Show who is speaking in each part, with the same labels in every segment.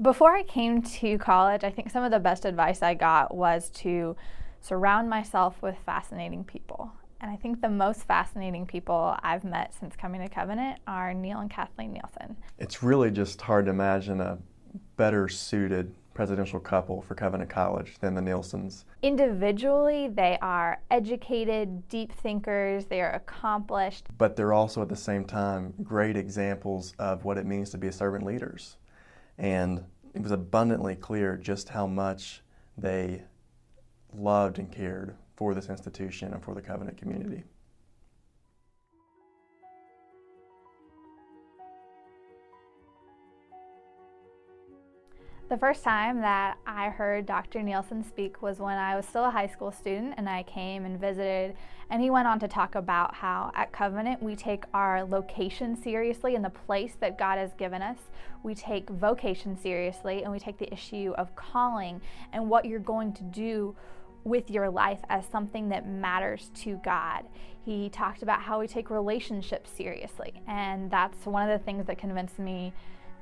Speaker 1: Before I came to college, I think some of the best advice I got was to surround myself with fascinating people. And I think the most fascinating people I've met since coming to Covenant are Niel and Kathleen Nielson.
Speaker 2: It's really just hard to imagine a better suited presidential couple for Covenant College than the Nielsons.
Speaker 1: Individually, they are educated, deep thinkers, they are accomplished.
Speaker 2: But they're also at the same time great examples of what it means to be servant leaders. And it was abundantly clear just how much they loved and cared for this institution and for the Covenant community.
Speaker 1: The first time that I heard Dr. Nielson speak was when I was still a high school student, and I came and visited, and he went on to talk about how at Covenant we take our location seriously and the place that God has given us. We take vocation seriously, and we take the issue of calling and what you're going to do with your life as something that matters to God. He talked about how we take relationships seriously, and that's one of the things that convinced me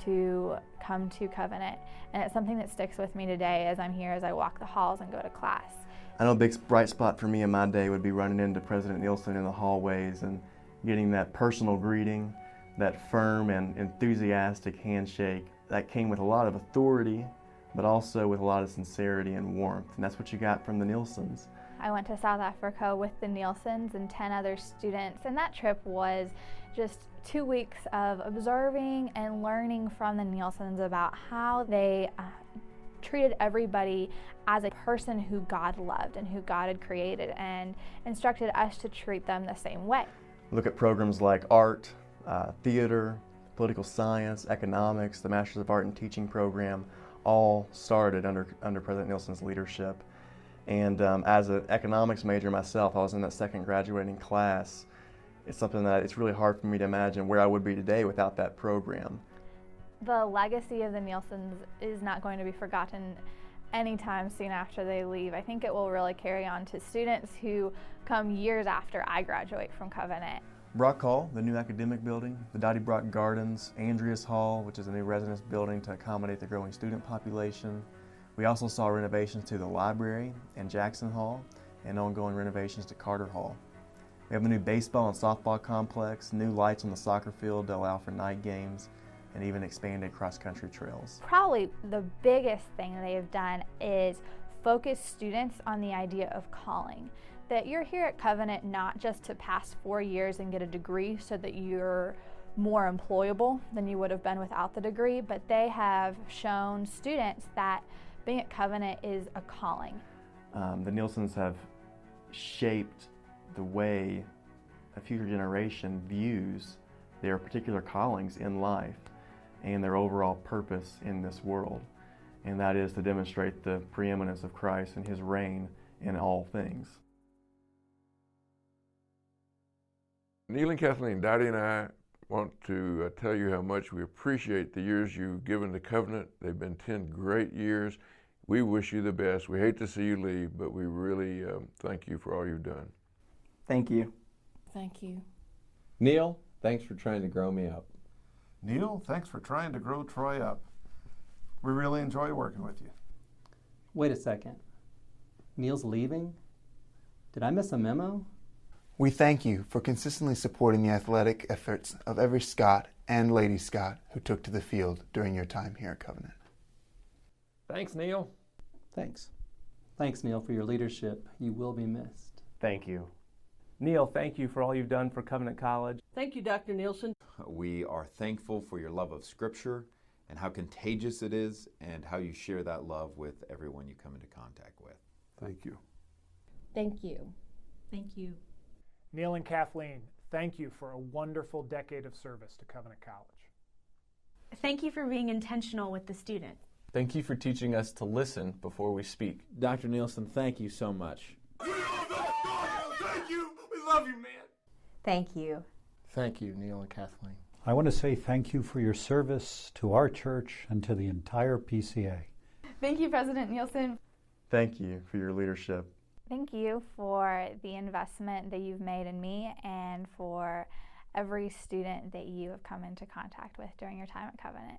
Speaker 1: to come to Covenant, and it's something that sticks with me today as I'm here, as I walk the halls and go to class.
Speaker 2: I know a big bright spot for me in my day would be running into President Nielson in the hallways and getting that personal greeting, that firm and enthusiastic handshake that came with a lot of authority, but also with a lot of sincerity and warmth, and that's what you got from the Nielsons.
Speaker 1: I went to South Africa with the Nielsons and 10 other students, and that trip was just 2 weeks of observing and learning from the Nielsons about how they treated everybody as a person who God loved and who God had created, and instructed us to treat them the same way.
Speaker 2: Look at programs like art, theater, political science, economics, the Masters of Art and Teaching program, all started under President Nielson's leadership. And as an economics major myself, I was in that second graduating class. It's something that it's really hard for me to imagine where I would be today without that program.
Speaker 1: The legacy of the Nielsons is not going to be forgotten anytime soon after they leave. I think it will really carry on to students who come years after I graduate from Covenant.
Speaker 2: Brock Hall, the new academic building, the Dottie Brock Gardens, Andreas Hall, which is a new residence building to accommodate the growing student population. We also saw renovations to the library and Jackson Hall, and ongoing renovations to Carter Hall. We have a new baseball and softball complex, new lights on the soccer field to allow for night games, and even expanded cross-country trails.
Speaker 1: Probably the biggest thing they have done is focus students on the idea of calling. That you're here at Covenant not just to pass 4 years and get a degree so that you're more employable than you would have been without the degree, but they have shown students that being at Covenant is a calling.
Speaker 2: The Nielsons have shaped the way a future generation views their particular callings in life and their overall purpose in this world, and that is to demonstrate the preeminence of Christ and His reign in all things.
Speaker 3: Niel and Kathleen, Dottie and I want to tell you how much we appreciate the years you've given to Covenant. They've been 10 great years. We wish you the best. We hate to see you leave, but we really thank you for all you've done.
Speaker 4: Thank you.
Speaker 5: Thank you.
Speaker 6: Niel, thanks for trying to grow me up.
Speaker 7: Niel, thanks for trying to grow Troy up. We really enjoy working with you.
Speaker 4: Wait a second. Niel's leaving? Did I miss a memo?
Speaker 8: We thank you for consistently supporting the athletic efforts of every Scot and Lady Scot who took to the field during your time here at Covenant.
Speaker 6: Thanks, Niel.
Speaker 4: Thanks. Thanks, Niel, for your leadership. You will be missed.
Speaker 9: Thank you. Niel, thank you for all you've done for Covenant College.
Speaker 5: Thank you, Dr. Nielson.
Speaker 10: We are thankful for your love of Scripture and how contagious it is and how you share that love with everyone you come into contact with.
Speaker 3: Thank you.
Speaker 5: Thank you. Thank you.
Speaker 11: Niel and Kathleen, thank you for a wonderful decade of service to Covenant College.
Speaker 12: Thank you for being intentional with the student.
Speaker 13: Thank you for teaching us to listen before we speak.
Speaker 6: Dr. Nielson, thank you so much.
Speaker 7: Thank you. We love you, man.
Speaker 12: Thank you.
Speaker 14: Thank you, Niel and Kathleen.
Speaker 15: I want to say thank you for your service to our church and to the entire PCA.
Speaker 1: Thank you, President Nielson.
Speaker 2: Thank you for your leadership.
Speaker 1: Thank you for the investment that you've made in me and for every student that you have come into contact with during your time at Covenant.